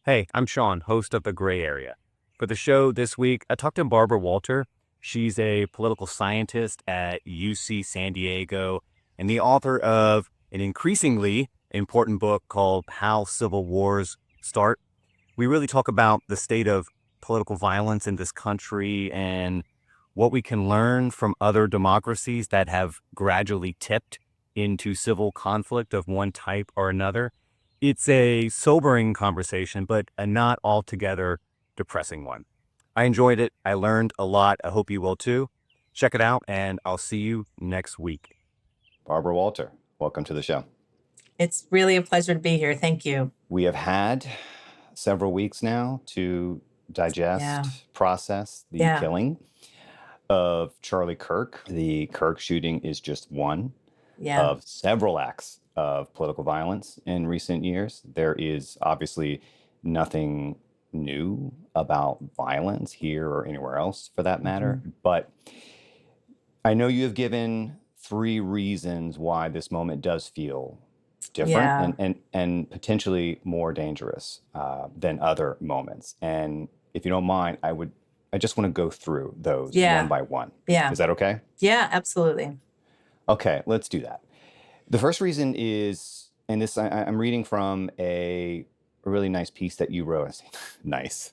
Hey, I'm Sean, host of The Gray Area. For the show this week, I talked to Barbara Walter. She's a political scientist at UC San Diego and the author of an increasingly important book called How Civil Wars Start. We really talk about the state of political violence in this country and what we can learn from other democracies that have gradually tipped into civil conflict of one type or another. It's a sobering conversation, but a not altogether depressing one. I enjoyed it. I learned a lot. I hope you will too. Check it out, and I'll see you next week. Barbara Walter, welcome to the show. It's really a pleasure to be here. Thank you. We have had several weeks now to digest, process the killing of Charlie Kirk. The Kirk shooting is just one of several acts of political violence in recent years. There is obviously nothing new about violence here or anywhere else for that matter, but I know you have given 3 reasons why this moment does feel different and potentially more dangerous than other moments. And if you don't mind, I just want to go through those one by one. Is that okay? Yeah, absolutely. Okay, let's do that. The first reason is, and this I'm reading from a really nice piece that you wrote. Nice.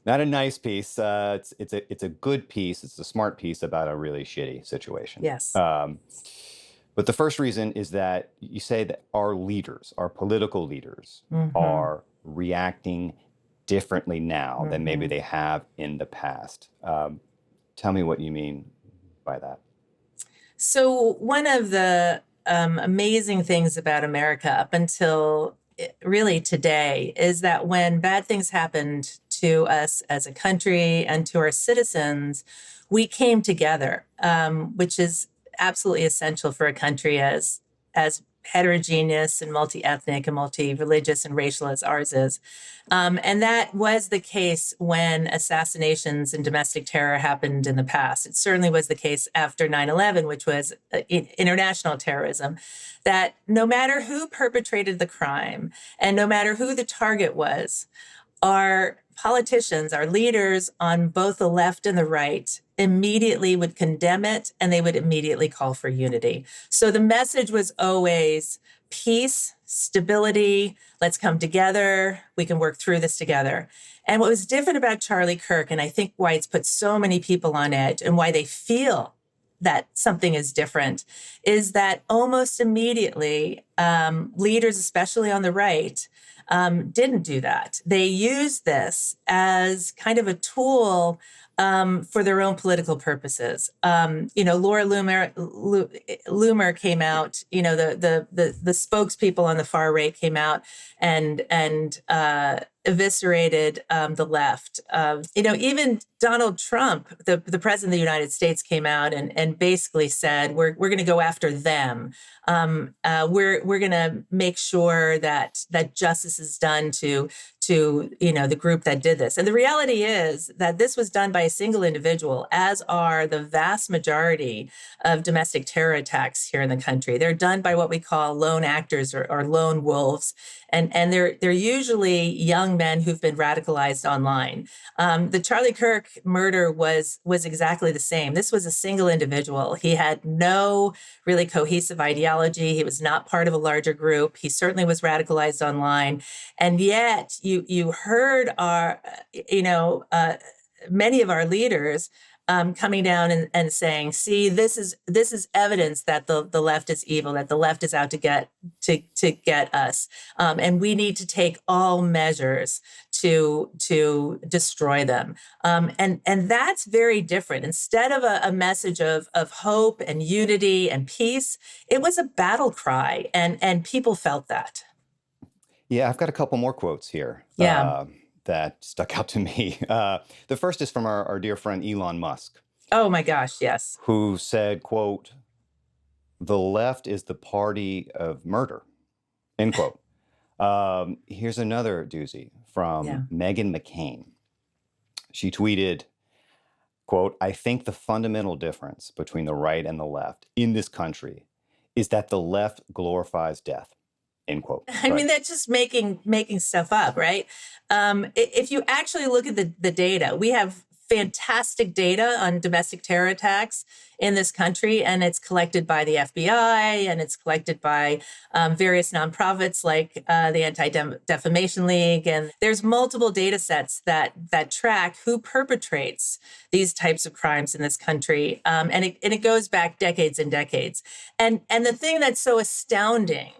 Not a nice piece. It's a good piece. It's a smart piece about a really shitty situation. Yes. But the first reason is that you say that our leaders, our political leaders, are reacting differently now than maybe they have in the past. Tell me what you mean by that. So one of the amazing things about America up until really today is that when bad things happened to us as a country and to our citizens, we came together, which is absolutely essential for a country as heterogeneous and multi-ethnic and multi-religious and racial as ours is. And that was the case when assassinations and domestic terror happened in the past. It certainly was the case after 9/11, which was international terrorism, that no matter who perpetrated the crime and no matter who the target was, our politicians, our leaders on both the left and the right immediately would condemn it and they would immediately call for unity. So the message was always peace, stability, let's come together, we can work through this together. And what was different about Charlie Kirk, and I think why it's put so many people on edge and why they feel that something is different, is that almost immediately leaders, especially on the right, didn't do that. They used this as kind of a tool for their own political purposes. Laura Loomer came out. The spokespeople on the far right came out and eviscerated the left. Even Donald Trump, the president of the United States, came out and basically said, "We're going to go after them. We're going to make sure that justice is done to the group that did this." And the reality is that this was done by a single individual, as are the vast majority of domestic terror attacks here in the country. They're done by what we call lone actors or lone wolves. And they're usually young men who've been radicalized online. The Charlie Kirk murder was exactly the same. This was a single individual. He had no really cohesive ideology. He was not part of a larger group. He certainly was radicalized online. And yet you heard many of our leaders coming down and saying, "See, this is evidence that the left is evil, that the left is out to get us, and we need to take all measures to destroy them." And that's very different. Instead of a message of hope and unity and peace, it was a battle cry, and people felt that. Yeah, I've got a couple more quotes here. That stuck out to me. The first is from our dear friend Elon Musk. Oh my gosh, yes. Who said, quote, "The left is the party of murder," end quote. Here's another doozy from Meghan McCain. She tweeted, quote, "I think the fundamental difference between the right and the left in this country is that the left glorifies death. end quote. I mean, that's just making stuff up, right? If you actually look at the data, we have fantastic data on domestic terror attacks in this country, and it's collected by the FBI, and it's collected by various nonprofits like the Anti-Defamation League, and there's multiple data sets that track who perpetrates these types of crimes in this country, and it goes back decades and decades. And the thing that's so astounding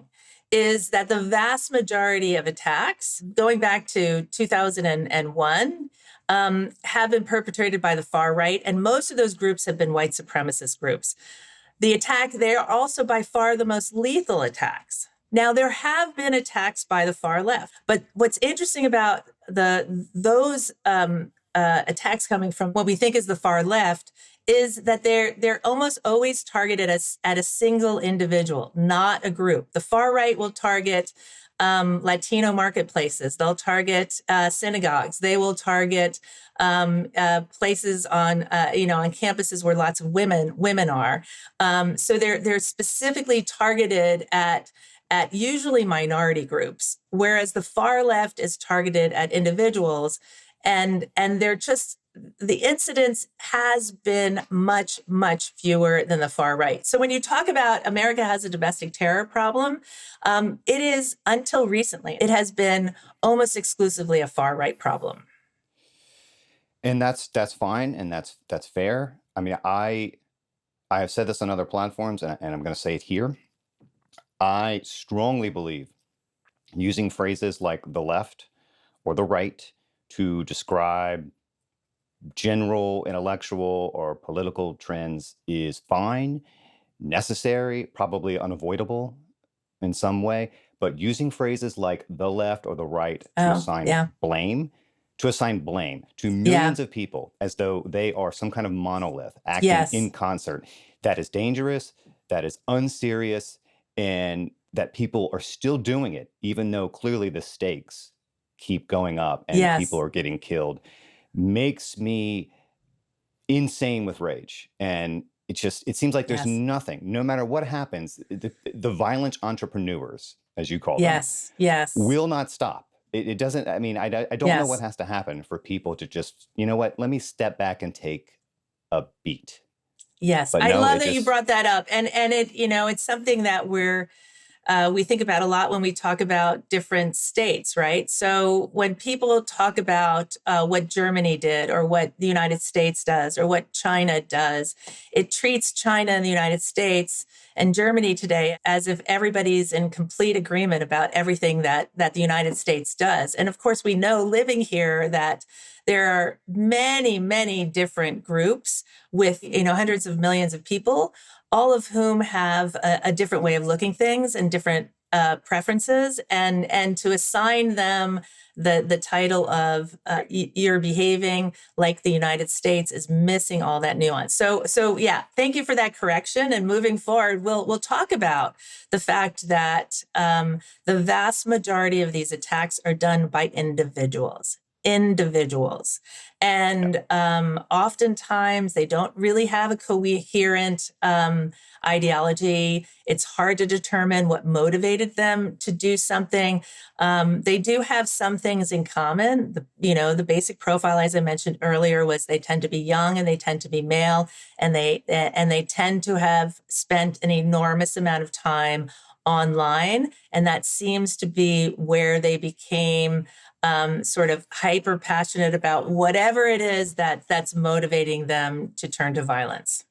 is that the vast majority of attacks, going back to 2001, have been perpetrated by the far right, and most of those groups have been white supremacist groups. The attack, they are also by far the most lethal attacks. Now, there have been attacks by the far left, but what's interesting about those attacks coming from what we think is the far left is that they're almost always targeted at a single individual, not a group. The far right will target Latino marketplaces. They'll target synagogues. They will target places on on campuses where lots of women are. So they're specifically targeted at usually minority groups, whereas the far left is targeted at individuals, and they're just, the incidence has been much, much fewer than the far right. So when you talk about America has a domestic terror problem, it is, until recently, it has been almost exclusively a far right problem. And that's fine, and that's fair. I mean, I have said this on other platforms, and I'm going to say it here. I strongly believe using phrases like the left or the right to describe general intellectual or political trends is fine, necessary, probably unavoidable in some way. But using phrases like the left or the right to assign blame to millions of people as though they are some kind of monolith acting in concert, that is dangerous, that is unserious, and that people are still doing it, even though clearly the stakes keep going up and people are getting killed, makes me insane with rage. And it seems like there's nothing, no matter what happens, the violent entrepreneurs, as you call them, will not stop. It doesn't, I mean, I don't know what has to happen for people to just, you know what, let me step back and take a beat. Yes, But I no, love that you brought that up. And it, it's something that we think about a lot when we talk about different states, right? So when people talk about what Germany did or what the United States does or what China does, it treats China and the United States and Germany today as if everybody's in complete agreement about everything that the United States does. And of course, we know living here that there are many, many different groups with, hundreds of millions of people, all of whom have a different way of looking things and different preferences, and to assign them the title of you're behaving like the United States is missing all that nuance. So yeah, thank you for that correction. And moving forward, we'll talk about the fact that the vast majority of these attacks are done by individuals. And oftentimes they don't really have a coherent ideology. It's hard to determine what motivated them to do something. They do have some things in common. The basic profile, as I mentioned earlier, was they tend to be young and they tend to be male, and they tend to have spent an enormous amount of time online, and that seems to be where they became sort of hyper passionate about whatever it is that's motivating them to turn to violence.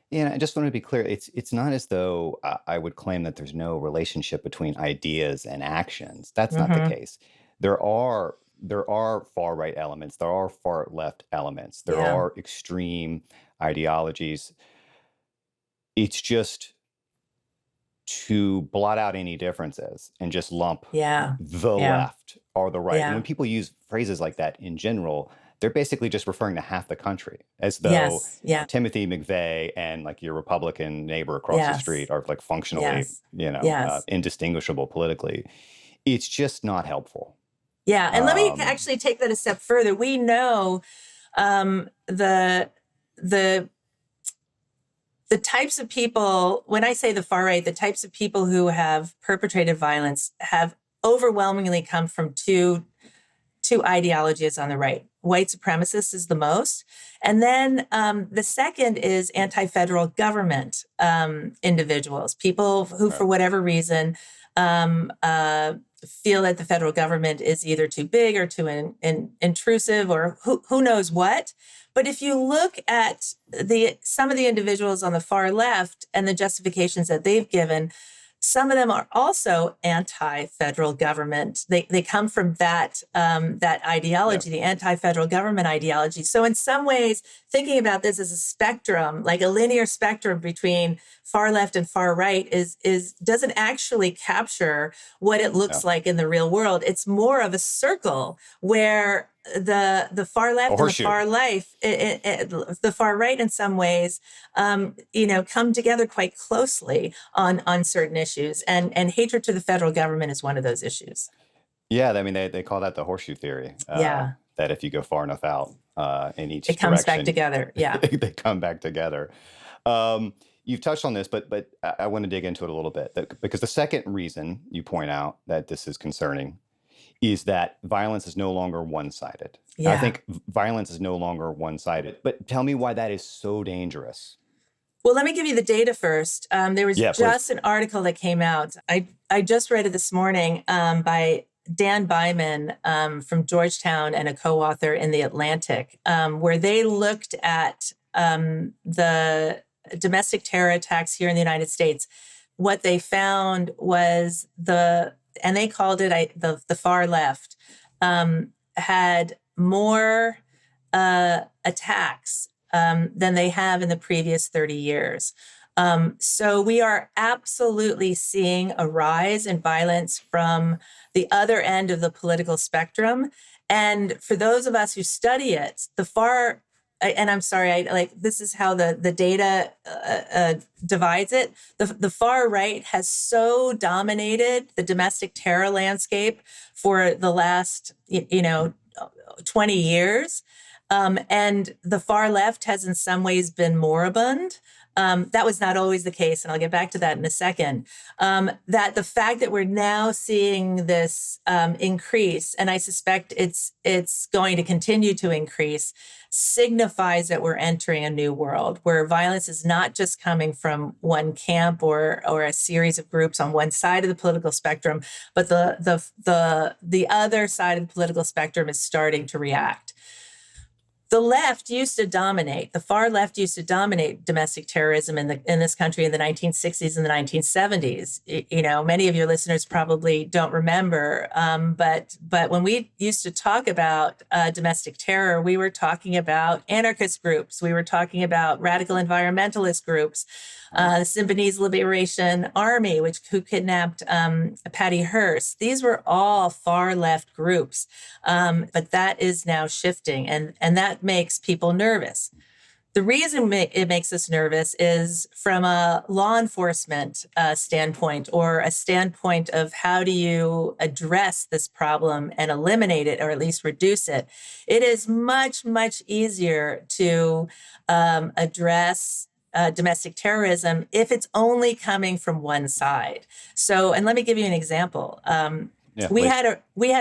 Yeah, I just want to be clear. It's not as though I would claim that there's no relationship between ideas and actions. That's not the case. There are far right elements. There are far left elements. There are extreme ideologies. It's just to blot out any differences and just lump the left or the right. And when people use phrases like that in general, they're basically just referring to half the country, as though Timothy McVeigh and like your Republican neighbor across the street are like functionally, indistinguishable politically. It's just not helpful. Yeah. And let me actually take that a step further. We know the the types of people, when I say the far right, the types of people who have perpetrated violence have overwhelmingly come from two ideologies on the right. White supremacists is the most. And then the second is anti-federal government individuals, people who, for whatever reason, feel that the federal government is either too big or too intrusive or who knows what. But if you look at some of the individuals on the far left and the justifications that they've given, some of them are also anti-federal government. They come from that ideology, the anti-federal government ideology. So in some ways, thinking about this as a spectrum, like a linear spectrum between far left and far right, doesn't actually capture what it looks like in the real world. It's more of a circle where the far left and the far life, the far right in some ways, come together quite closely on certain issues. And hatred to the federal government is one of those issues. Yeah, I mean, they call that the horseshoe theory. That if you go far enough out in each it comes direction, back together. Yeah, they come back together. You've touched on this, but I want to dig into it a little bit because the second reason you point out that this is concerning is that violence is no longer one-sided. Yeah. I think violence is no longer one-sided. But tell me why that is so dangerous. Well, let me give you the data first. There was just an article that came out. I just read it this morning by Dan Byman from Georgetown and a co-author in The Atlantic, where they looked at the domestic terror attacks here in the United States. What they found was and they called it the far left, had more attacks than they have in the previous 30 years. So we are absolutely seeing a rise in violence from the other end of the political spectrum. And for those of us who study it, and I'm sorry, this is how the data divides it. The far right has so dominated the domestic terror landscape for the last 20 years. And the far left has in some ways been moribund. That was not always the case, and I'll get back to that in a second. That the fact that we're now seeing this increase, and I suspect it's going to continue to increase, signifies that we're entering a new world where violence is not just coming from one camp or a series of groups on one side of the political spectrum, but the other side of the political spectrum is starting to react. The left used to dominate. The far left used to dominate domestic terrorism in this country in the 1960s and the 1970s. Many of your listeners probably don't remember, but when we used to talk about domestic terror, we were talking about anarchist groups. We were talking about radical environmentalist groups, the Symbionese Liberation Army, who kidnapped Patty Hearst. These were all far left groups, but that is now shifting, and that makes people nervous. The reason it makes us nervous is from a law enforcement standpoint, or a standpoint of how do you address this problem and eliminate it, or at least reduce it. It is much, much easier to address domestic terrorism if it's only coming from one side. So, and let me give you an example. We had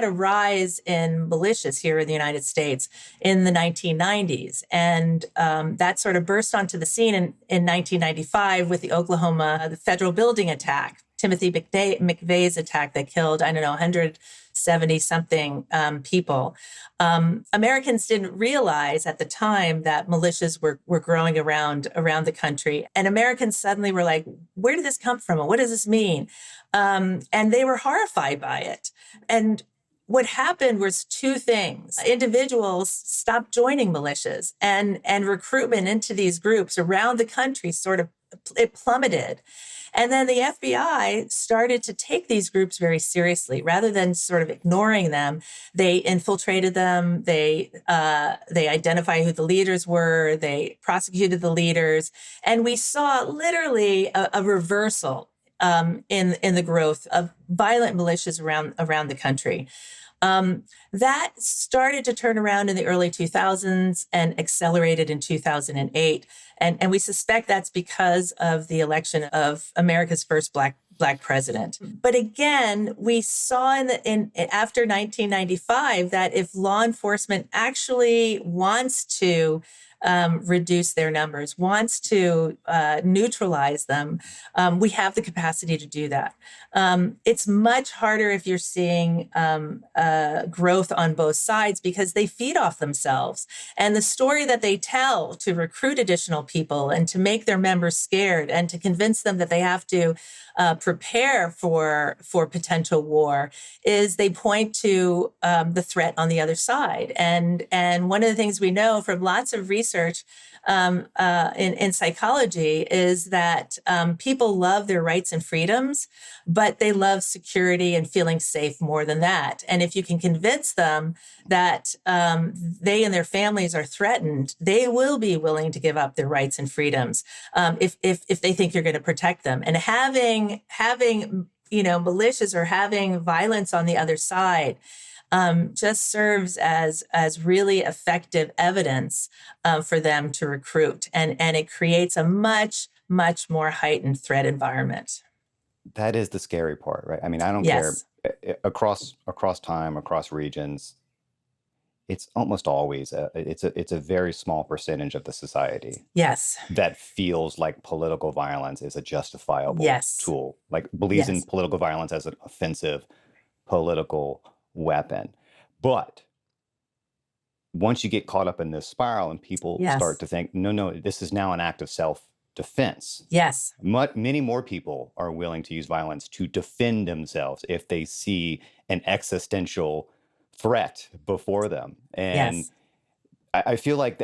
a rise in militias here in the United States in the 1990s, and that sort of burst onto the scene in 1995 with the the federal building attack, Timothy McVeigh's attack that killed, 170 something people. Americans didn't realize at the time that militias were growing around the country, and Americans suddenly were like, "Where did this come from? And what does this mean?" And they were horrified by it. And what happened was two things. Individuals stopped joining militias, and recruitment into these groups around the country it plummeted. And then the FBI started to take these groups very seriously. Rather than sort of ignoring them, they infiltrated them. They identified who the leaders were. They prosecuted the leaders. And we saw literally a reversal in the growth of violent militias around the country. That started to turn around in the early 2000s and accelerated in 2008. And we suspect that's because of the election of America's first Black president. But again, we saw in after 1995 that if law enforcement actually wants to reduce their numbers, wants to neutralize them, we have the capacity to do that. It's much harder if you're seeing growth on both sides because they feed off themselves. And the story that they tell to recruit additional people and to make their members scared and to convince them that they have to prepare for potential war is they point to the threat on the other side. And one of the things we know from lots of research in psychology is that people love their rights and freedoms, but they love security and feeling safe more than that. And if you can convince them that they and their families are threatened, they will be willing to give up their rights and freedoms if they think you're going to protect them. And having militias or having violence on the other side just serves as really effective evidence for them to recruit, and it creates a much more heightened threat environment. That is the scary part, right? I mean, I don't care across time, across regions. It's almost always it's a very small percentage of the society. Yes. That feels like political violence is a justifiable tool, like believes in political violence as an offensive political weapon. But once you get caught up in this spiral and people start to think, no, this is now an act of self-defense. Yes. Many more people are willing to use violence to defend themselves if they see an existential threat before them. And I feel like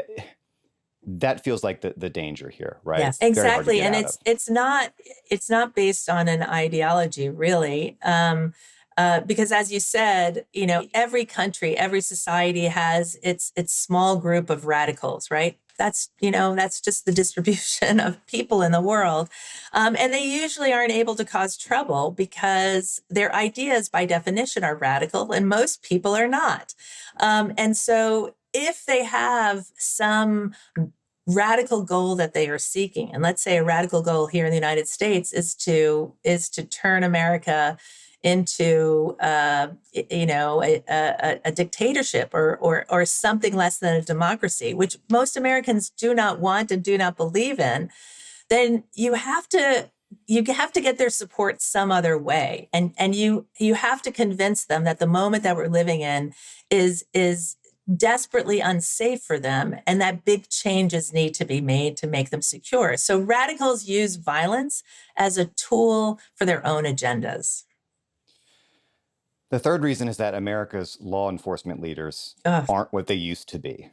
that feels like the danger here, right? Yes, exactly. And it's not based on an ideology, really. Because as you said, every country, every society has its small group of radicals, right? That's just the distribution of people in the world. And they usually aren't able to cause trouble because their ideas by definition are radical and most people are not. And so if they have some radical goal that they are seeking, and let's say a radical goal here in the United States is to turn America into a dictatorship or something less than a democracy, which most Americans do not want and do not believe in, then you have to get their support some other way, and you have to convince them that the moment that we're living in is desperately unsafe for them, and that big changes need to be made to make them secure. So radicals use violence as a tool for their own agendas. The third reason is that America's law enforcement leaders aren't what they used to be.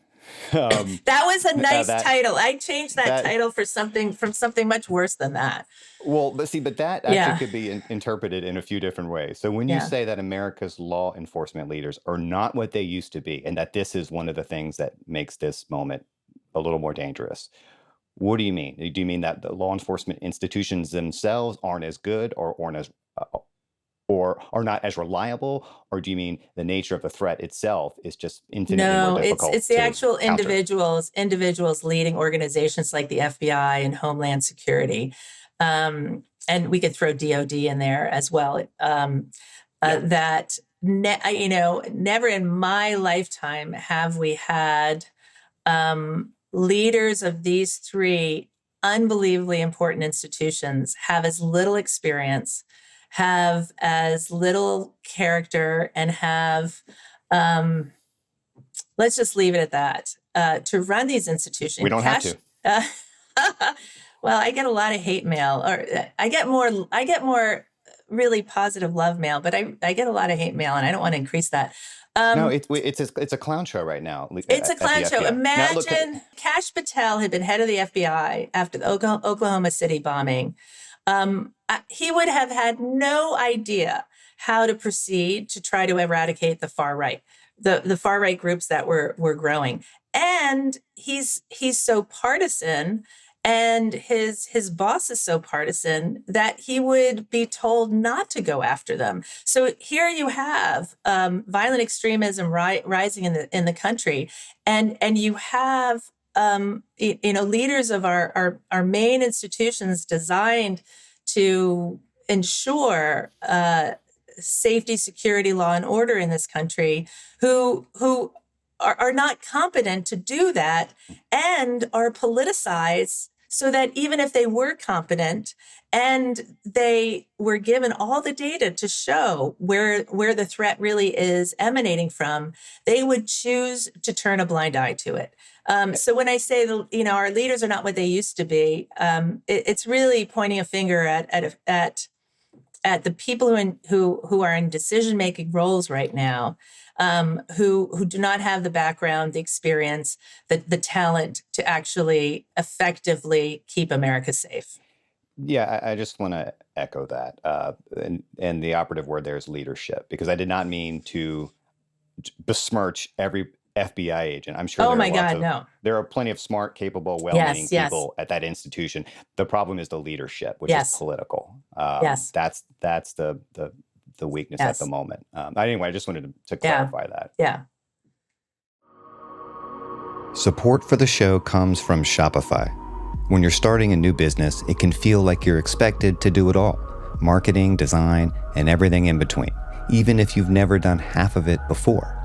That was a nice title. I changed that title for something much worse than that. Well, but that actually could be interpreted in a few different ways. So when you say that America's law enforcement leaders are not what they used to be, and that this is one of the things that makes this moment a little more dangerous, what do you mean? Do you mean that the law enforcement institutions themselves aren't as good or are not as reliable, or do you mean the nature of the threat itself is just infinitely more difficult? No, it's the actual individuals leading organizations like the FBI and Homeland Security, and we could throw DOD in there as well. That never in my lifetime have we had leaders of these three unbelievably important institutions have as little experience, have as little character, and have, let's just leave it at that, to run these institutions. We don't have to. Well, I get a lot of hate mail, or I get more really positive love mail, but I get a lot of hate mail, and I don't want to increase that. No, it's a clown show right now. It's a clown show. Imagine Kash Patel had been head of the FBI after the Oklahoma City bombing. He would have had no idea how to proceed to try to eradicate the far right, the far right groups that were growing. And he's so partisan And his boss is so partisan that he would be told not to go after them. So here you have violent extremism rising in the country, and you have leaders of our main institutions designed to ensure safety, security, law, and order in this country, who are not competent to do that and are politicized, so that even if they were competent and they were given all the data to show where the threat really is emanating from, they would choose to turn a blind eye to it. So when I say our leaders are not what they used to be, it's really pointing a finger at the people who are in decision-making roles right now, who do not have the background, the experience, the talent to actually effectively keep America safe. Yeah, I just want to echo that. And the operative word there is leadership, because I did not mean to besmirch every FBI agent. I'm sure Oh my God, no. There are plenty of smart, capable, well-meaning Yes. people at that institution. The problem is the leadership, which Yes. is political. Yes. That's the weakness at the moment. Anyway, I just wanted to clarify that. Yeah. Support for the show comes from Shopify. When you're starting a new business, it can feel like you're expected to do it all: marketing, design, and everything in between, even if you've never done half of it before.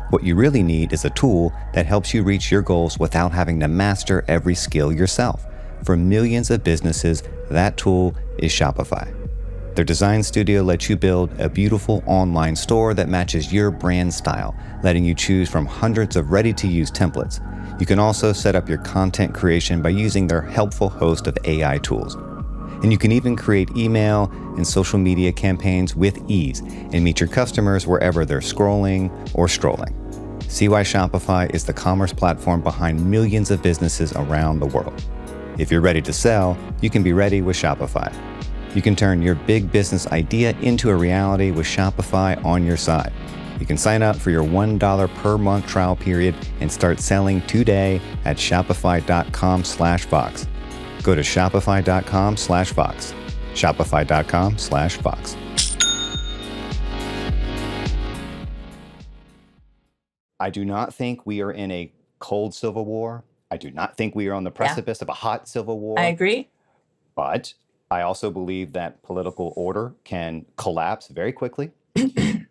What you really need is a tool that helps you reach your goals without having to master every skill yourself. For millions of businesses, that tool is Shopify. Their design studio lets you build a beautiful online store that matches your brand style, letting you choose from hundreds of ready-to-use templates. You can also set up your content creation by using their helpful host of AI tools. And you can even create email and social media campaigns with ease and meet your customers wherever they're scrolling or strolling. See why Shopify is the commerce platform behind millions of businesses around the world. If you're ready to sell, you can be ready with Shopify. You can turn your big business idea into a reality with Shopify on your side. You can sign up for your $1 per month trial period and start selling today at shopify.com/Vox. Go to shopify.com/Vox. Shopify.com/Vox. I do not think we are in a cold civil war. I do not think we are on the precipice of a hot civil war. I agree. But I also believe that political order can collapse very quickly.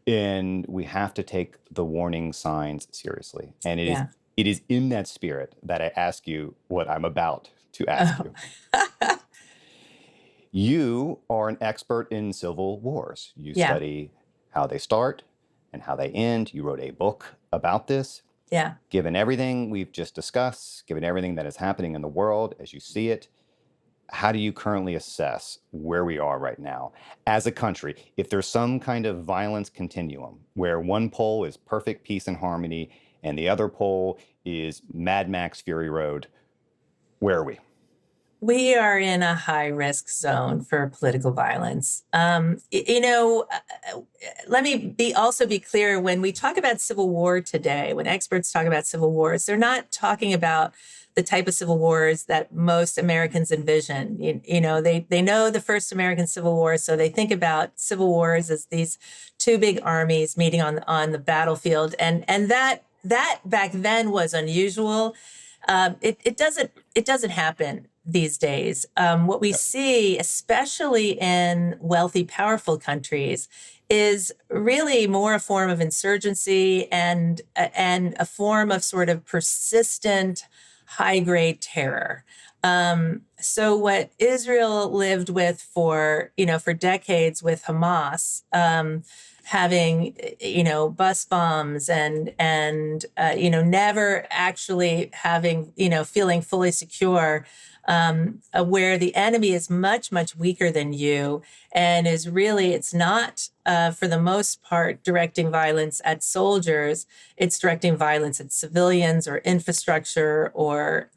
And we have to take the warning signs seriously. And it is in that spirit that I ask you what I'm about to ask you. You are an expert in civil wars. You study how they start and how they end. You wrote a book about this. Yeah. Given everything we've just discussed, given everything that is happening in the world as you see it, how do you currently assess where we are right now as a country? If there's some kind of violence continuum where one pole is perfect peace and harmony and the other pole is Mad Max Fury Road, where are we? We are in a high risk zone for political violence. Let me also be clear, when we talk about civil war today, when experts talk about civil wars, they're not talking about the type of civil wars that most Americans envision. They know the first American Civil War, so they think about civil wars as these two big armies meeting on the battlefield, and that back then was unusual. It doesn't happen these days. What we see, especially in wealthy, powerful countries, is really more a form of insurgency and a form of sort of persistent high-grade terror. So what Israel lived with for decades with Hamas, having bus bombs and never actually having feeling fully secure, where the enemy is much, much weaker than you, and it's not for the most part directing violence at soldiers. It's directing violence at civilians or infrastructure or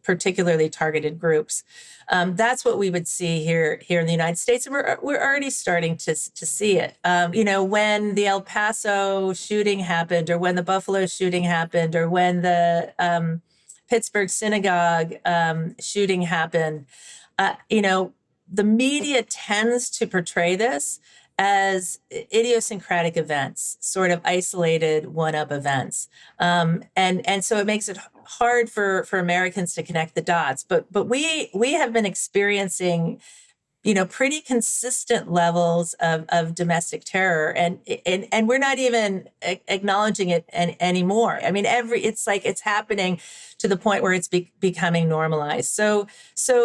particularly targeted groups. That's what we would see here in the United States, and we're already starting to see it. When the El Paso shooting happened, or when the Buffalo shooting happened, or when the Pittsburgh synagogue shooting happened, the media tends to portray this as idiosyncratic events, sort of isolated one-up events. And so it makes it hard for Americans to connect the dots. But we have been experiencing pretty consistent levels of domestic terror, and we're not even acknowledging it anymore. I mean, it's like it's happening to the point where it's becoming normalized. So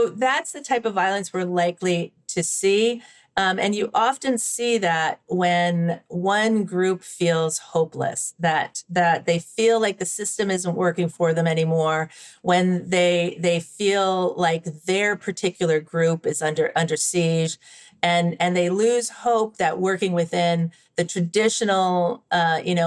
that's the type of violence we're likely to see. And you often see that when one group feels hopeless, that they feel like the system isn't working for them anymore, when they feel like their particular group is under siege, and they lose hope that working within the traditional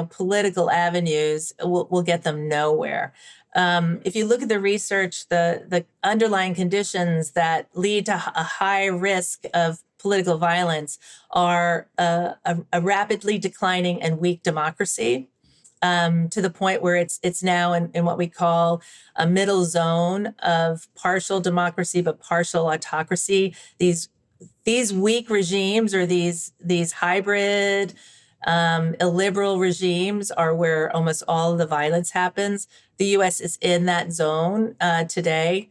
political avenues will get them nowhere. If you look at the research, the underlying conditions that lead to a high risk of political violence are a rapidly declining and weak democracy, to the point where it's now in what we call a middle zone of partial democracy but partial autocracy. These weak regimes, or these hybrid illiberal regimes, are where almost all of the violence happens. The U.S. is in that zone today.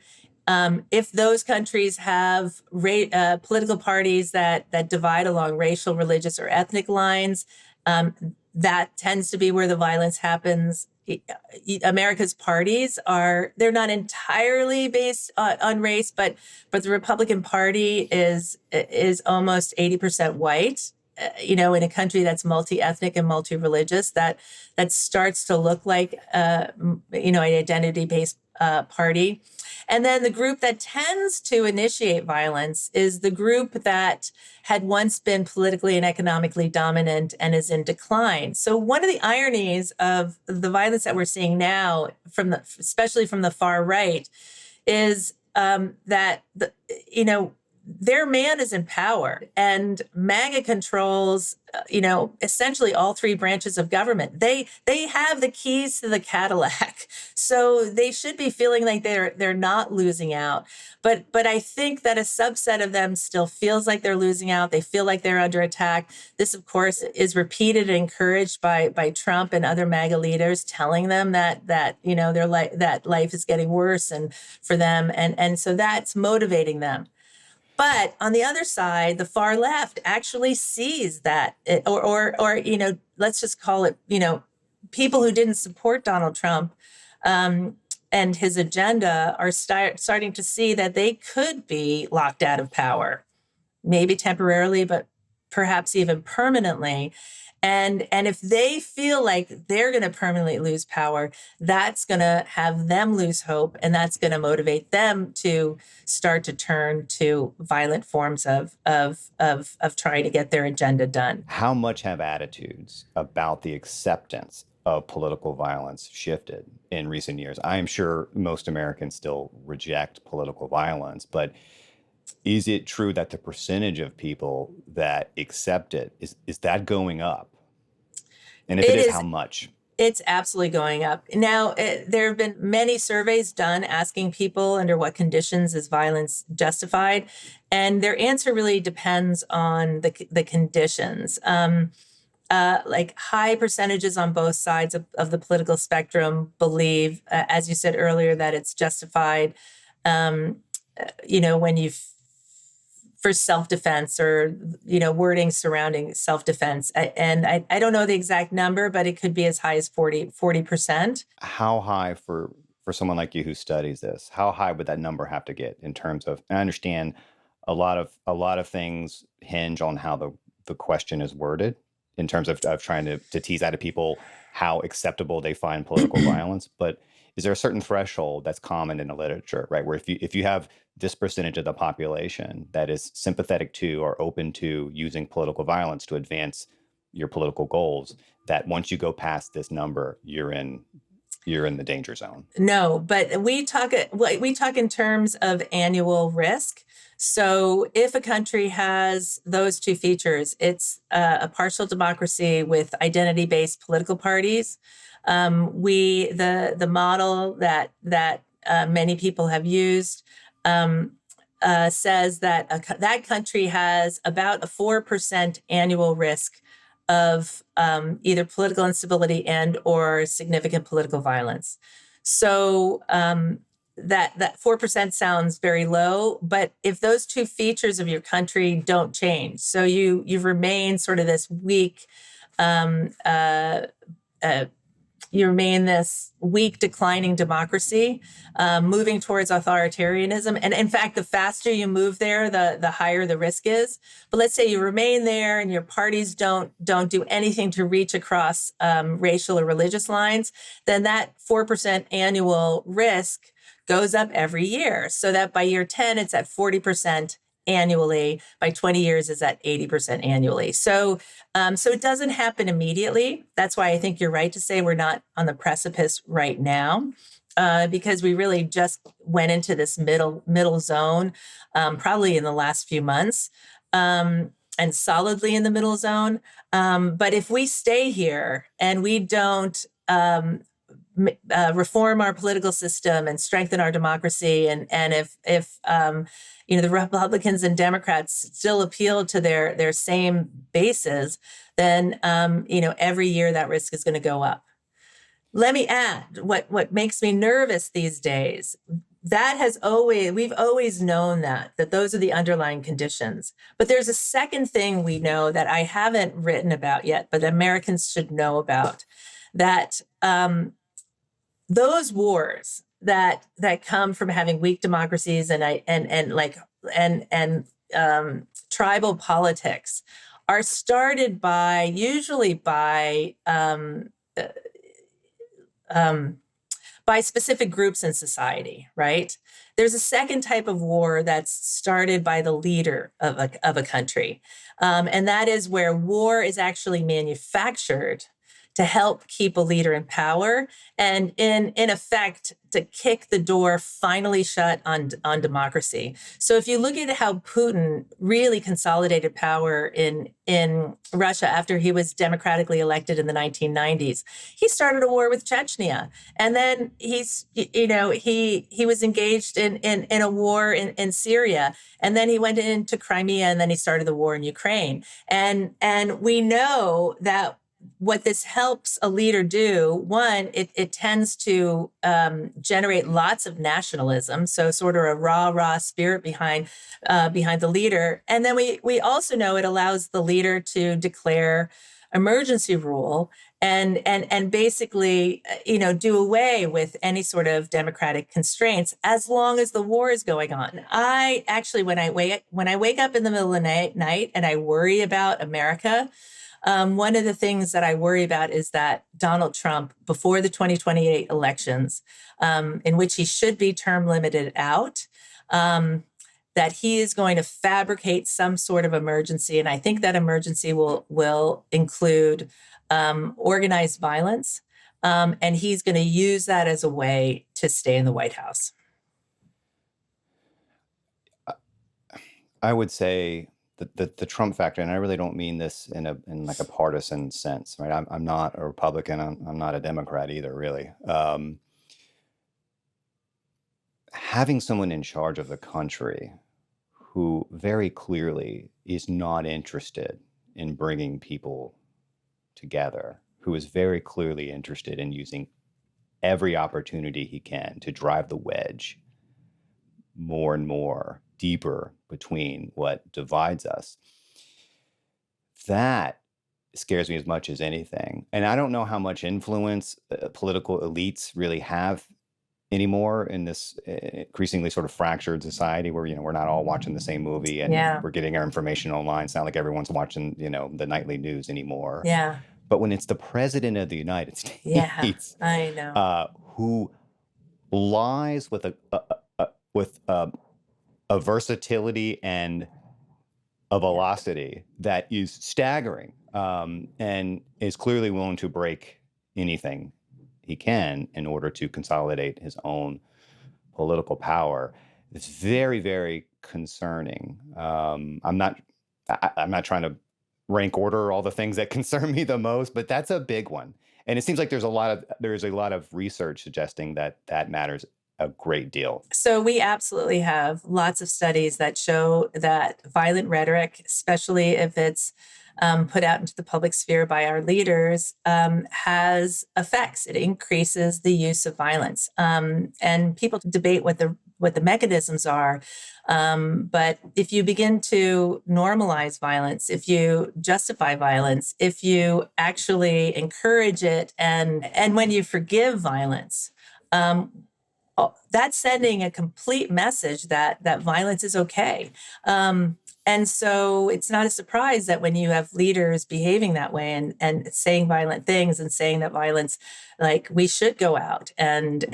If those countries have political parties that divide along racial, religious, or ethnic lines, that tends to be where the violence happens. America's parties they're not entirely based on race, but the Republican Party is almost 80% white. In a country that's multi-ethnic and multi-religious, that starts to look like an identity-based party. And then the group that tends to initiate violence is the group that had once been politically and economically dominant and is in decline. So one of the ironies of the violence that we're seeing now, especially from the far right, is that their man is in power, and MAGA controls, essentially all three branches of government. They have the keys to the Cadillac, so they should be feeling like they're not losing out. But I think that a subset of them still feels like they're losing out. They feel like they're under attack. This, of course, is repeated and encouraged by Trump and other MAGA leaders, telling them that that life is getting worse and for them, and so that's motivating them. But on the other side, the far left actually sees that, or let's just call it, people who didn't support Donald Trump and his agenda are starting to see that they could be locked out of power, maybe temporarily, but perhaps even permanently. And if they feel like they're going to permanently lose power, that's going to have them lose hope, and that's going to motivate them to start to turn to violent forms of trying to get their agenda done. How much have attitudes about the acceptance of political violence shifted in recent years? I am sure most Americans still reject political violence, but is it true that the percentage of people that accept it is that going up? And if it is, how much? It's absolutely going up. Now, there have been many surveys done asking people under what conditions is violence justified, and their answer really depends on the conditions. Like high percentages on both sides of the political spectrum believe, as you said earlier, that it's justified. When for self-defense, or wording surrounding self-defense, and I don't know the exact number, but it could be as high as 40%. How high for someone like you who studies this? How high would that number have to get in terms of? I understand a lot of things hinge on how the question is worded in terms of trying to tease out of people how acceptable they find political violence, but is there a certain threshold that's common in the literature, right? Where if you have this percentage of the population that is sympathetic to or open to using political violence to advance your political goals, that once you go past this number, you're in the danger zone. No, but we talk in terms of annual risk. So if a country has those two features, it's a partial democracy with identity-based political parties. The model that many people have used, says that that country has about a 4% annual risk of either political instability and or significant political violence. So that 4% sounds very low, but if those two features of your country don't change, so you remain sort of this weak, you remain this weak, declining democracy, moving towards authoritarianism. And in fact, the faster you move there, the higher the risk is. But let's say you remain there and your parties don't do anything to reach across racial or religious lines, then that 4% annual risk goes up every year, so that by year 10, it's at 40% annually. By 20 years, it's at 80% annually. So it doesn't happen immediately. That's why I think you're right to say we're not on the precipice right now, because we really just went into this middle zone, probably in the last few months, and solidly in the middle zone. But if we stay here and we don't reform our political system and strengthen our democracy, and if the Republicans and Democrats still appeal to their same bases, then every year that risk is going to go up. Let me add what makes me nervous these days. We've always known that those are the underlying conditions. But there's a second thing we know that I haven't written about yet, but Americans should know about, that those wars that come from having weak democracies and tribal politics are started usually by specific groups in society, right? There's a second type of war that's started by the leader of a country, and that is where war is actually manufactured to help keep a leader in power, and in effect, to kick the door finally shut on democracy. So if you look at how Putin really consolidated power in Russia after he was democratically elected in the 1990s, he started a war with Chechnya, and then he was engaged in a war in Syria, and then he went into Crimea, and then he started the war in Ukraine, and we know that what this helps a leader do, one, it tends to generate lots of nationalism, so sort of a rah spirit behind the leader. And then we also know it allows the leader to declare emergency rule and basically do away with any sort of democratic constraints as long as the war is going on. I actually, when I wake up in the middle of the night and I worry about America, one of the things that I worry about is that Donald Trump, before the 2028 elections, in which he should be term limited out, that he is going to fabricate some sort of emergency. And I think that emergency will include organized violence. And he's going to use that as a way to stay in the White House. I would say the Trump factor, and I really don't mean this in like a partisan sense, right? I'm not a Republican. I'm not a Democrat either, really. Having someone in charge of the country who very clearly is not interested in bringing people together, who is very clearly interested in using every opportunity he can to drive the wedge more and more deeper between what divides us, that scares me as much as anything. And I don't know how much influence political elites really have anymore in this increasingly sort of fractured society where, we're not all watching the same movie and we're getting our information online. It's not like everyone's watching, the nightly news anymore. Yeah. But when it's the president of the United States, I know, who lies with a versatility and a velocity that is staggering, and is clearly willing to break anything he can in order to consolidate his own political power. It's very, very concerning. I'm not trying to rank order all the things that concern me the most, but that's a big one. And it seems like there's a lot of research suggesting that matters a great deal. So we absolutely have lots of studies that show that violent rhetoric, especially if it's put out into the public sphere by our leaders, has effects. It increases the use of violence, and people debate what the mechanisms are. But if you begin to normalize violence, if you justify violence, if you actually encourage it, and when you forgive violence, that's sending a complete message that violence is okay. And so it's not a surprise that when you have leaders behaving that way and saying violent things and saying that violence, like we should go out and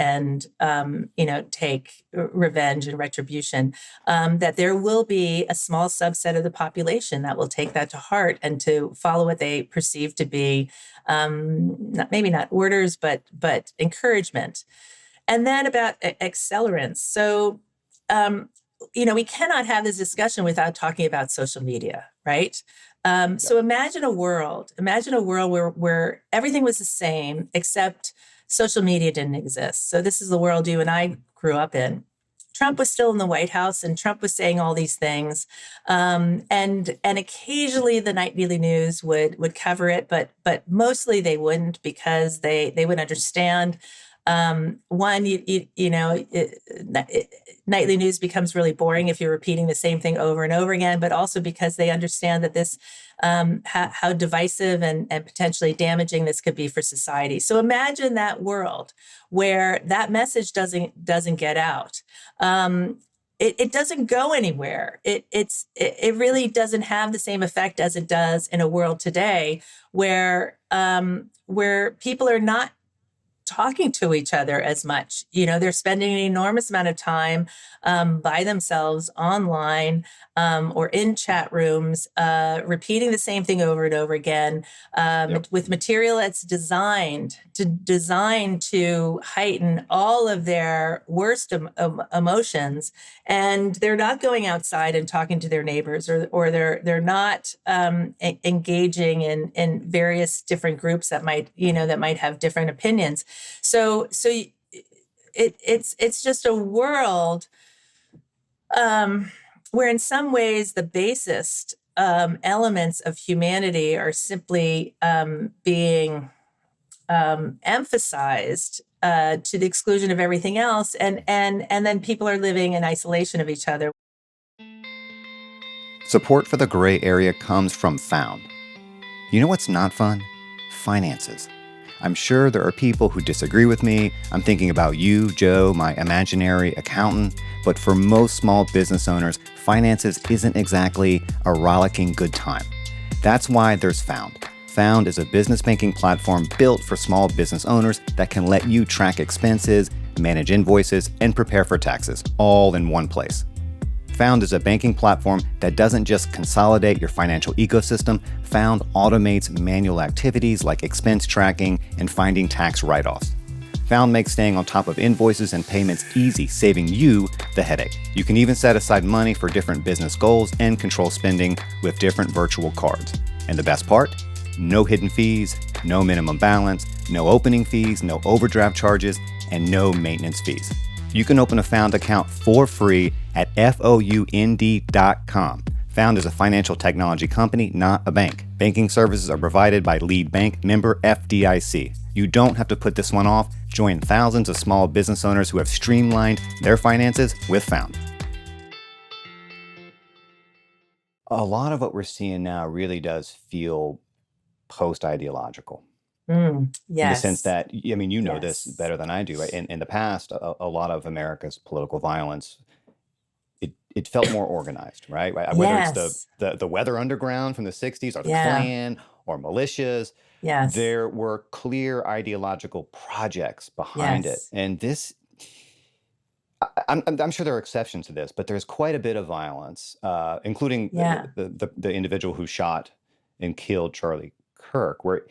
take revenge and retribution, that there will be a small subset of the population that will take that to heart and to follow what they perceive to be maybe not orders, but encouragement. And then about accelerants. So, we cannot have this discussion without talking about social media, right? So imagine a world where everything was the same, except social media didn't exist. So this is the world you and I grew up in. Trump was still in the White House, and Trump was saying all these things, and occasionally the nightly news would cover it, but mostly they wouldn't, because they would understand. One, nightly news becomes really boring if you're repeating the same thing over and over again, but also because they understand that this, how divisive and potentially damaging this could be for society. So imagine that world where that message doesn't get out. It doesn't go anywhere. It really doesn't have the same effect as it does in a world today where people are not talking to each other as much. They're spending an enormous amount of time by themselves online or in chat rooms, repeating the same thing over and over again, with material that's designed to heighten all of their worst emotions. And they're not going outside and talking to their neighbors, or they're not engaging in various different groups that might have different opinions. So it's just a world where in some ways the basest elements of humanity are simply being emphasized to the exclusion of everything else, and then people are living in isolation of each other. Support for the gray area comes from Found. You know what's not fun? Finances. I'm sure there are people who disagree with me. I'm thinking about you, Joe, my imaginary accountant. But for most small business owners, finances isn't exactly a rollicking good time. That's why there's Found. Found is a business banking platform built for small business owners that can let you track expenses, manage invoices, and prepare for taxes, all in one place. Found is a banking platform that doesn't just consolidate your financial ecosystem. Found automates manual activities like expense tracking and finding tax write-offs. Found makes staying on top of invoices and payments easy, saving you the headache. You can even set aside money for different business goals and control spending with different virtual cards. And the best part? No hidden fees, no minimum balance, no opening fees, no overdraft charges, and no maintenance fees. You can open a Found account for free at found.com. Found is a financial technology company, not a bank. Banking services are provided by Lead Bank, member FDIC. You don't have to put this one off. Join thousands of small business owners who have streamlined their finances with Found. A lot of what we're seeing now really does feel post-ideological. In the sense that, I mean, this better than I do. Right? In the past, a lot of America's political violence, it felt more organized, right? Whether it's the Weather Underground from the 60s, or the Klan, or militias, there were clear ideological projects behind it. And this, I'm sure there are exceptions to this, but there's quite a bit of violence, including the individual who shot and killed Charlie Kirk, where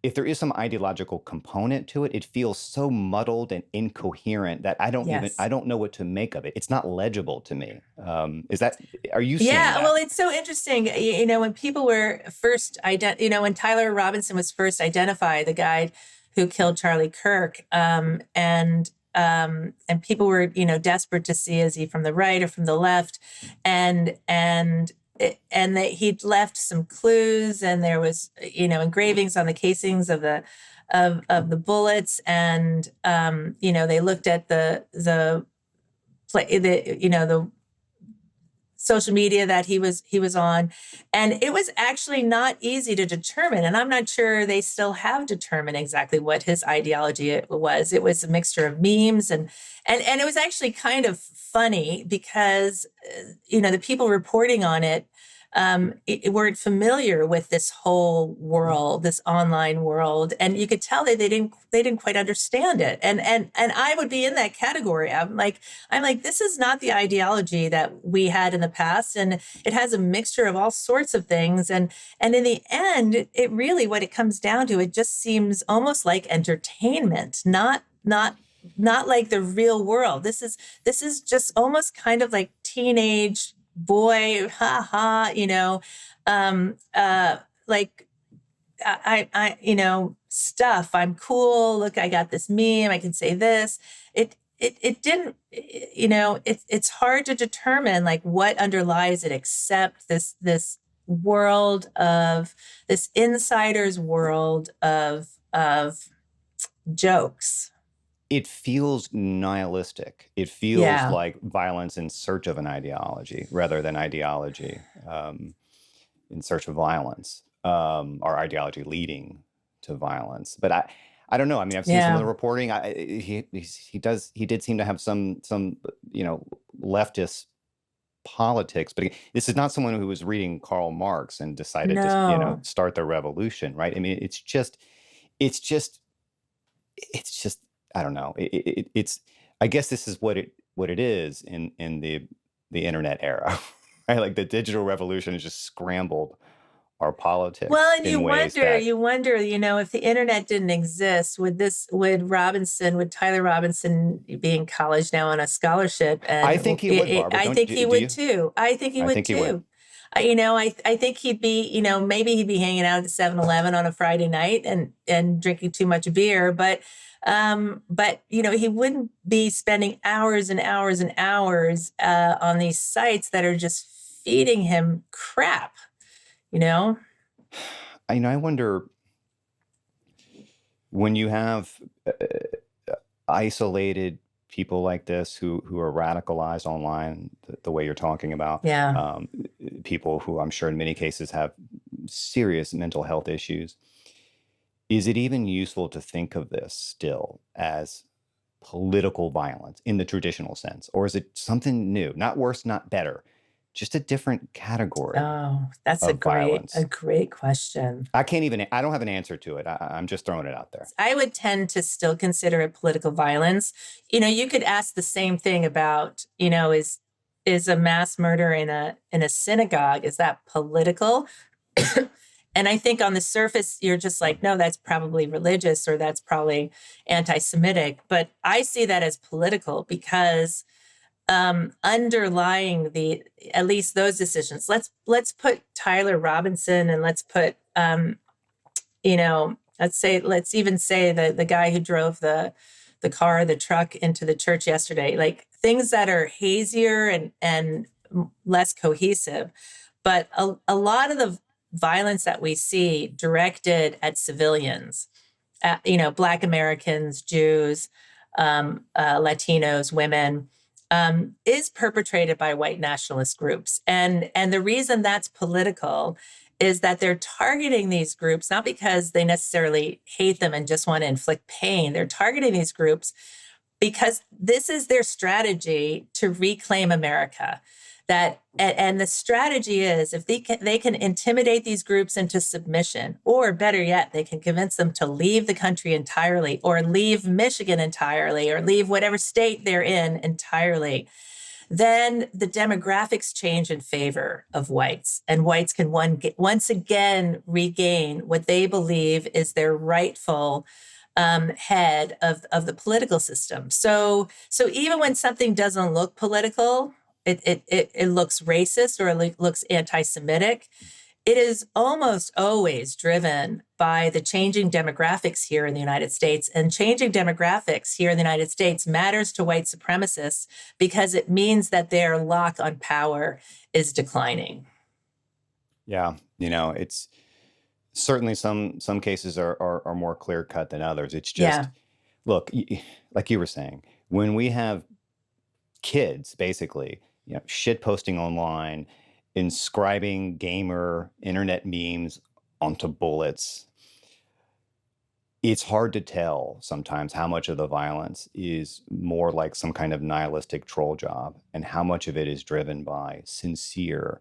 if there is some ideological component to it, it feels so muddled and incoherent that I don't know what to make of it. It's not legible to me. Are you seeing that? Well, it's so interesting. When people were first when Tyler Robinson was first identified, the guy who killed Charlie Kirk, and people were, desperate to see, is he from the right or from the left? And that he'd left some clues, and there was, engravings on the casings of the bullets, and they looked at the social media that he was on, and it was actually not easy to determine, and I'm not sure they still have determined exactly what his ideology was. It was a mixture of memes, and it was actually kind of funny because the people reporting on it weren't familiar with this whole world, this online world, and you could tell that they didn't quite understand it. And I would be in that category. I'm like, this is not the ideology that we had in the past, and it has a mixture of all sorts of things. And in the end, it really, what it comes down to, it just seems almost like entertainment, not like the real world. This is just almost kind of like teenage boy, ha ha, like stuff. I'm cool. Look, I got this meme. I can say this. It didn't, it's hard to determine like what underlies it, except this world of this insider's world of jokes. It feels nihilistic. It feels like violence in search of an ideology rather than ideology in search of violence, or ideology leading to violence. But I don't know. I mean, I've seen some of the reporting. He did seem to have some leftist politics, but this is not someone who was reading Karl Marx and decided to start the revolution, right? I mean, it's just I don't know. It's I guess this is what it is in the internet era, right? Like the digital revolution has just scrambled our politics. Well, and you wonder, if the internet didn't exist, would Tyler Robinson be in college now on a scholarship? And I think he would, Barbara. I think he would too. I think he would too. I think he'd be, maybe he'd be hanging out at 7-Eleven on a Friday night and drinking too much beer, but he wouldn't be spending hours and hours and hours on these sites that are just feeding him crap. I wonder, when you have isolated people like this who are radicalized online, the way you're talking about, people who I'm sure in many cases have serious mental health issues, is it even useful to think of this still as political violence in the traditional sense? Or is it something new, not worse, not better, just a different category? Oh, that's a great question. I don't have an answer to it. I'm just throwing it out there. I would tend to still consider it political violence. You could ask the same thing about, is a mass murder in a synagogue, is that political? And I think on the surface, you're just like, no, that's probably religious, or that's probably anti-Semitic. But I see that as political because underlying at least those decisions, let's put Tyler Robinson, and let's put, let's even say the guy who drove the truck into the church yesterday, like things that are hazier and less cohesive. But a lot of the violence that we see directed at civilians, Black Americans, Jews, Latinos, women, is perpetrated by white nationalist groups. And the reason that's political is that they're targeting these groups, not because they necessarily hate them and just want to inflict pain. They're targeting these groups because this is their strategy to reclaim America. And the strategy is, if they can intimidate these groups into submission, or better yet, they can convince them to leave the country entirely, or leave Michigan entirely, or leave whatever state they're in entirely, then the demographics change in favor of whites, and whites can once again regain what they believe is their rightful head of the political system. So even when something doesn't look political, it looks racist, or it looks anti-Semitic, it is almost always driven by the changing demographics here in the United States. And changing demographics here in the United States matters to white supremacists because it means that their lock on power is declining. Yeah, it's certainly some cases are more clear cut than others. It's just, look, like you were saying, when we have kids basically, shit posting online, inscribing gamer internet memes onto bullets, it's hard to tell sometimes how much of the violence is more like some kind of nihilistic troll job and how much of it is driven by sincere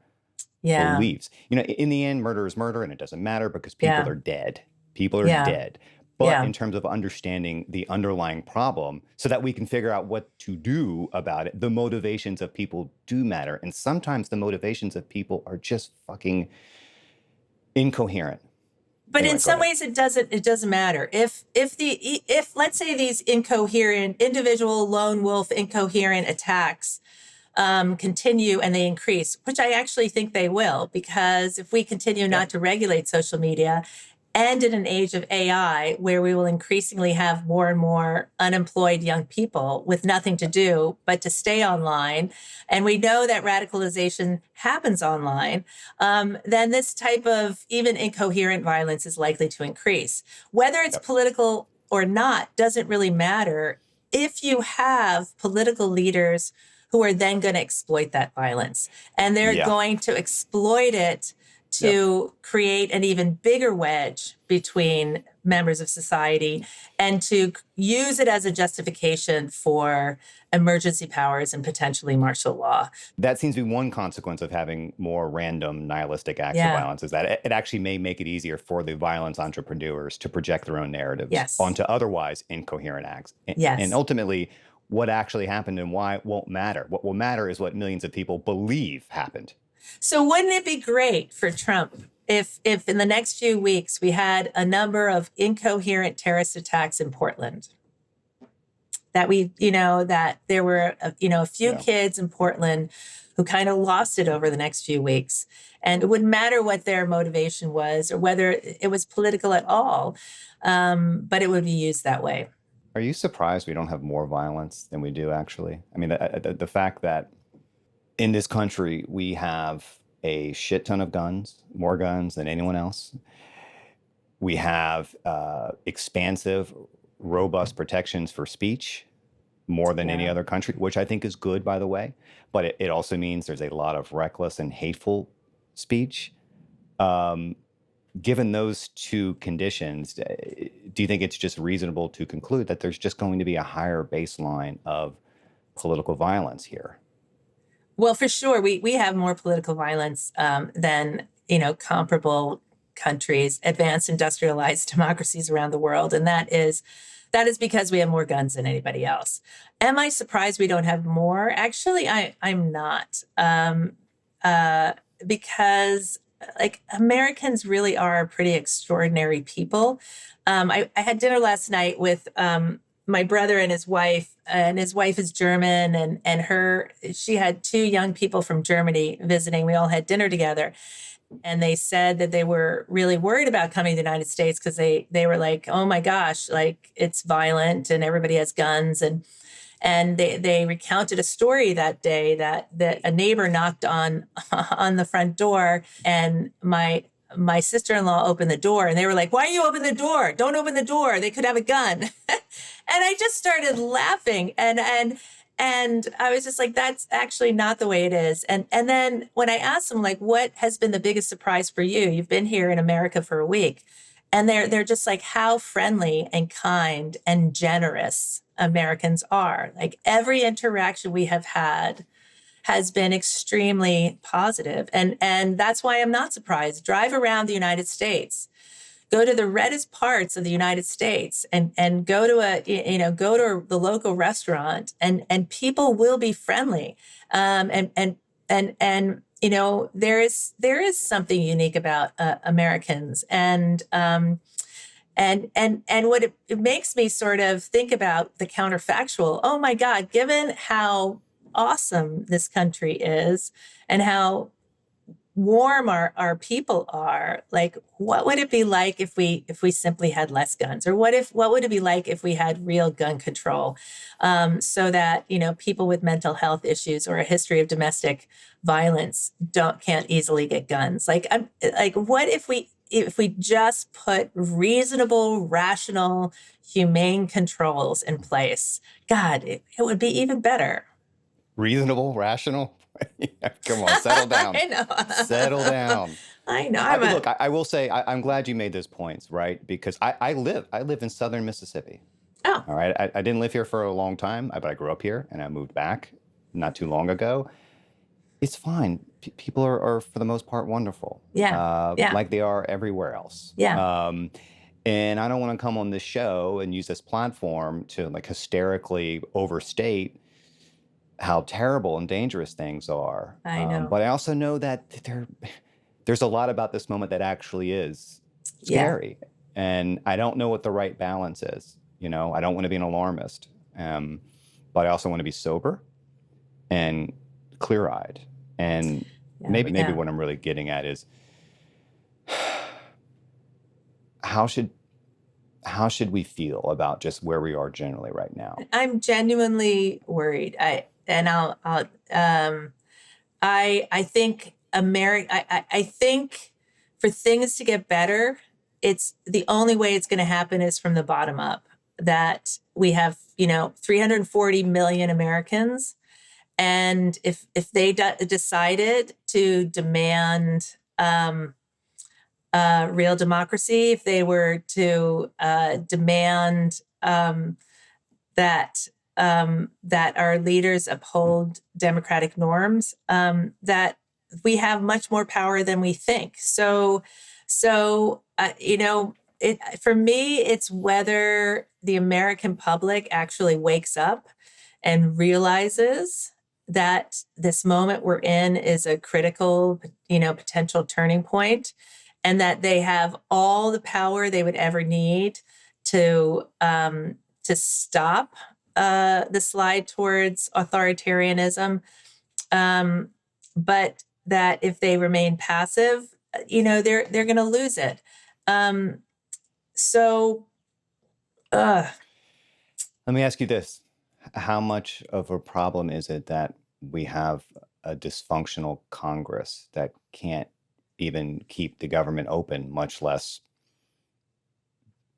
beliefs. In the end, murder is murder, and it doesn't matter because people are dead. People are dead. But in terms of understanding the underlying problem so that we can figure out what to do about it, the motivations of people do matter. And sometimes the motivations of people are just fucking incoherent. But in some ways it doesn't matter. If let's say these incoherent, individual lone wolf incoherent attacks continue and they increase, which I actually think they will, because if we continue not to regulate social media, and in an age of AI where we will increasingly have more and more unemployed young people with nothing to do but to stay online, and we know that radicalization happens online, then this type of even incoherent violence is likely to increase. Whether it's political or not doesn't really matter if you have political leaders who are then going to exploit that violence. And they're going to exploit it to create an even bigger wedge between members of society and to use it as a justification for emergency powers and potentially martial law. That seems to be one consequence of having more random nihilistic acts of violence, is that it actually may make it easier for the violence entrepreneurs to project their own narratives onto otherwise incoherent acts. And ultimately, what actually happened and why won't matter. What will matter is what millions of people believe happened. So wouldn't it be great for Trump if in the next few weeks we had a number of incoherent terrorist attacks in Portland? That that there were, a few kids in Portland who kind of lost it over the next few weeks. And it wouldn't matter what their motivation was or whether it was political at all, but it would be used that way. Are you surprised we don't have more violence than we do, actually? I mean, the fact that in this country, we have a shit ton of guns, more guns than anyone else. We have expansive, robust protections for speech, more than any other country, which I think is good, by the way. But it also means there's a lot of reckless and hateful speech. Given those two conditions, do you think it's just reasonable to conclude that there's just going to be a higher baseline of political violence here? Well, for sure, we have more political violence than comparable countries, advanced industrialized democracies around the world, and that is because we have more guns than anybody else. Am I surprised we don't have more? Actually, I'm not, because Americans really are pretty extraordinary people. I had dinner last night with my brother and his wife is German, and she had two young people from Germany visiting. We all had dinner together, and they said that they were really worried about coming to the United States because they were like, oh my gosh, it's violent and everybody has guns. And they recounted a story that day that a neighbor knocked on the front door, and my sister-in-law opened the door, and they were like, why are you opening the door? Don't open the door. They could have a gun. And I just started laughing. And I was just like, that's actually not the way it is. And then when I asked them, what has been the biggest surprise for you? You've been here in America for a week. And they're just like how friendly and kind and generous Americans are. Every interaction we have had has been extremely positive. And that's why I'm not surprised. Drive around the United States, go to the reddest parts of the United States and go to the local restaurant, and people will be friendly. There is something unique about Americans. And what it makes me sort of think about the counterfactual. Oh my God, given how awesome this country is and how warm our people are, like, what would it be like if we simply had less guns? Or what would it be like if we had real gun control, so that, people with mental health issues or a history of domestic violence can't easily get guns? What if we just put reasonable, rational, humane controls in place? God, it would be even better. Reasonable, rational. Come on, settle down. I know. Settle down. I know. Look, I will say I'm glad you made those points, right? Because I live in southern Mississippi. Oh, All right. I didn't live here for a long time, but I grew up here and I moved back not too long ago. It's fine. People are for the most part wonderful. yeah. Yeah. Like they are everywhere else. Yeah. And I don't want to come on this show and use this platform to like hysterically overstate how terrible and dangerous things are. I know. But I also know that there's a lot about this moment that actually is Yeah. scary. And I don't know what the right balance is. I don't want to be an alarmist, but I also want to be sober and clear-eyed. And maybe what I'm really getting at is how should we feel about just where we are generally right now? I'm genuinely worried. I think I think for things to get better, it's the only way it's going to happen is from the bottom up. That we have, 340 million Americans, and if they decided to demand real democracy, if they were to demand that our leaders uphold democratic norms, that we have much more power than we think. So for me, it's whether the American public actually wakes up and realizes that this moment we're in is a critical, potential turning point, and that they have all the power they would ever need to stop the slide towards authoritarianism, but that if they remain passive, they're going to lose it. Let me ask you this. How much of a problem is it that we have a dysfunctional Congress that can't even keep the government open, much less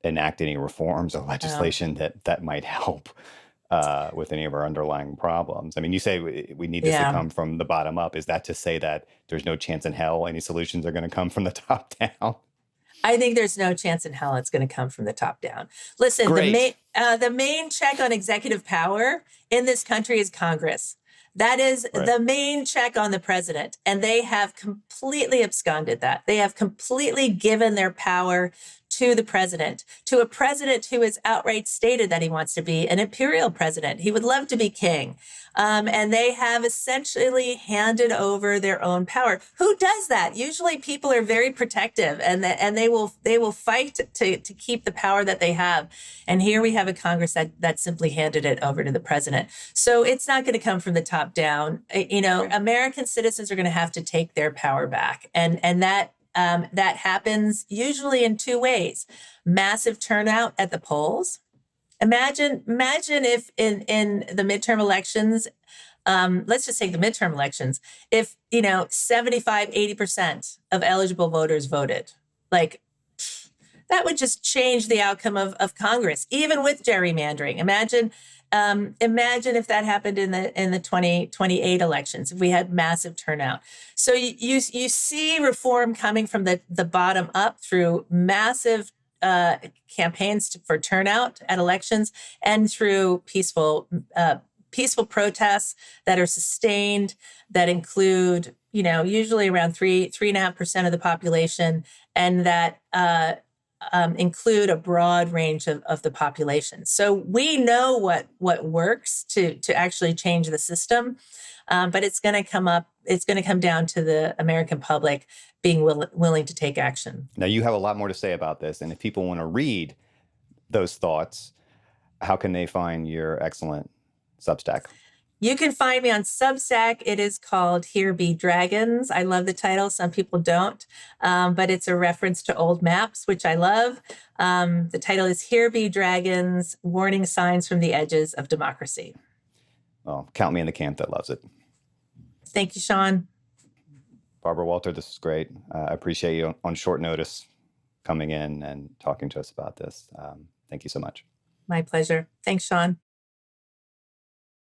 enact any reforms or legislation that might help with any of our underlying problems? I mean, you say we need this to come from the bottom up. Is that to say that there's no chance in hell any solutions are going to come from the top down? I think there's no chance in hell it's going to come from the top down. Listen, the main check on executive power in this country is Congress. That is the main check on the president. And they have completely absconded that. They have completely given their power to the president, to a president who has outright stated that he wants to be an imperial president. He would love to be king. And they have essentially handed over their own power. Who does that? Usually people are very protective and they will fight to keep the power that they have. And here we have a Congress that simply handed it over to the president. So it's not going to come from the top down. American citizens are going to have to take their power back. And that happens usually in two ways: massive turnout at the polls. Imagine if in the midterm elections, let's just take the midterm elections, if 75-80% of eligible voters voted, like, that would just change the outcome of Congress, even with gerrymandering. Imagine if that happened in the 2028 elections, if we had massive turnout. So you see reform coming from the bottom up through massive campaigns for turnout at elections, and through peaceful protests that are sustained, that include usually around 3.5% of the population, and that include a broad range of the population. So we know what works to actually change the system, but it's going to come down to the American public being willing to take action. Now, you have a lot more to say about this, and if people want to read those thoughts, how can they find your excellent Substack? You can find me on Substack. It is called Here Be Dragons. I love the title. Some people don't, but it's a reference to old maps, which I love. The title is Here Be Dragons, Warning Signs from the Edges of Democracy. Well, count me in the camp that loves it. Thank you, Sean. Barbara Walter, this is great. I appreciate you on short notice coming in and talking to us about this. Thank you so much. My pleasure. Thanks, Sean.